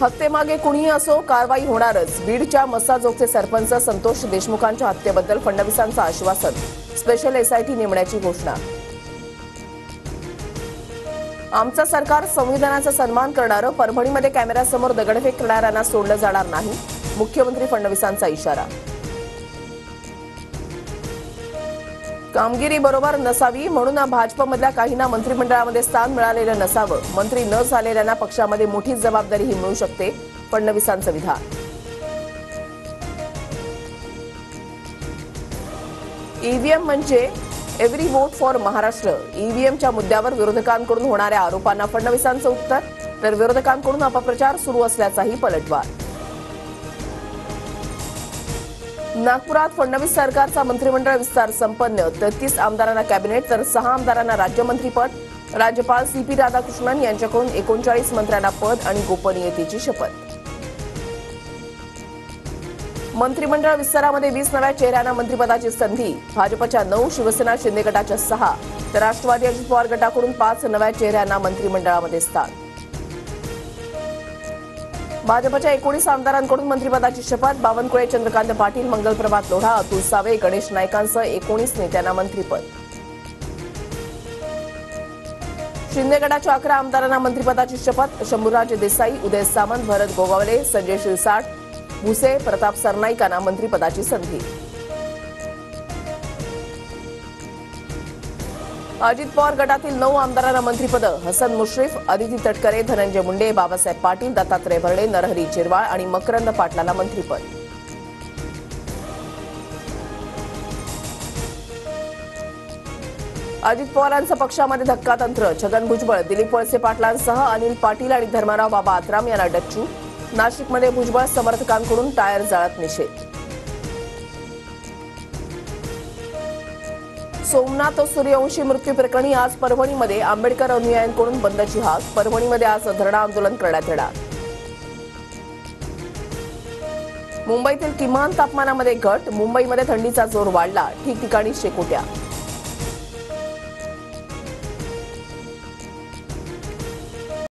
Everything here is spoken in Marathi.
हत्येमागे कुणीही असो कारवाई होणारच. बीडच्या मसाजोगचे सरपंच संतोष देशमुखांच्या हत्येबद्दल फडणवीसांचं आश्वासन. स्पेशल एसआयटी नेमण्याची घोषणा. आमचं सरकार संविधानाचा सन्मान करणारं. परभणीमध्ये कॅमेऱ्यासमोर दगडफेक करणाऱ्यांना सोडलं जाणार नाही. मुख्यमंत्री फडणवीसांचा इशारा. कामगिरी बरोबर नसावी म्हणून भाजपमधल्या काहींना मंत्रिमंडळामध्ये स्थान मिळालेलं नसावं. मंत्री न झालेल्यांना पक्षामध्ये मोठी जबाबदारीही मिळू शकते. फडणवीसांचं विधान. ईव्हीएम म्हणजे एव्हरी वोट फॉर महाराष्ट्र. ईव्हीएमच्या मुद्द्यावर विरोधकांकडून होणाऱ्या आरोपांना फडणवीसांचं उत्तर. तर विरोधकांकडून अपप्रचार सुरू असल्याचाही पलटवार. नागपुरात फडणवीस सरकारचा मंत्रिमंडळ विस्तार संपन्न. 33 आमदारांना कॅबिनेट तर 6 आमदारांना राज्यमंत्रीपद. राज्यपाल सीपी राधाकृष्णन यांच्याकडून 39 मंत्र्यांना पद आणि गोपनीयतेची शपथ. मंत्रिमंडळ विस्तारामध्ये 20 नव्या चेहऱ्यांना मंत्रिपदाची संधी. भाजपच्या 9, शिवसेना शिंदे गटाच्या 6 तर राष्ट्रवादी अजित पवार गटाकडून 5 नव्या चेहऱ्यांना मंत्रिमंडळामध्ये स्थान. भाजपच्या 19 आमदारांकडून मंत्रिपदाची शपथ. बावनकुळे, चंद्रकांत पाटील, मंगलप्रभात लोढा, अतुल सावे, गणेश नाईकांसह 19 नेत्यांना मंत्रिपद. शिंदे गटाच्या 11 आमदारांना मंत्रिपदाची शपथ. शंभूराज देसाई, उदय सामंत, भरत गोगावले, संजय शिरसाट, भुसे, प्रताप सरनाईकांना मंत्रिपदाची संधी. अजित पवार गटातील 9 आमदारांना मंत्रिपद. हसन मुश्रीफ, अदिती तटकरे, धनंजय मुंडे, बाबासाहेब पाटील, दत्तात्रय भरणे, नरहरी झिरवाळ आणि मकरंद पाटलांना मंत्रिपद. अजित पवारांचं पक्षामध्ये धक्कातंत्र. छगन भुजबळ, दिलीप वळसे पाटलांसह अनिल पाटील आणि धर्माराव बाबा आत्राम यांना डच्चू. नाशिकमध्ये भुजबळ समर्थकांकडून टायर जाळत निषेध. सोमनाथ सूर्यवंशी मृत्यू प्रकरणी आज परभणीमध्ये आंबेडकर अनुयायांकडून बंदची हाक. परभणीमध्ये आज धरणा आंदोलन करण्यात येणार. मुंबईतील किमान तापमानामध्ये घट. मुंबईमध्ये थंडीचा जोर वाढला. ठिकठिकाणी शेकोट्या.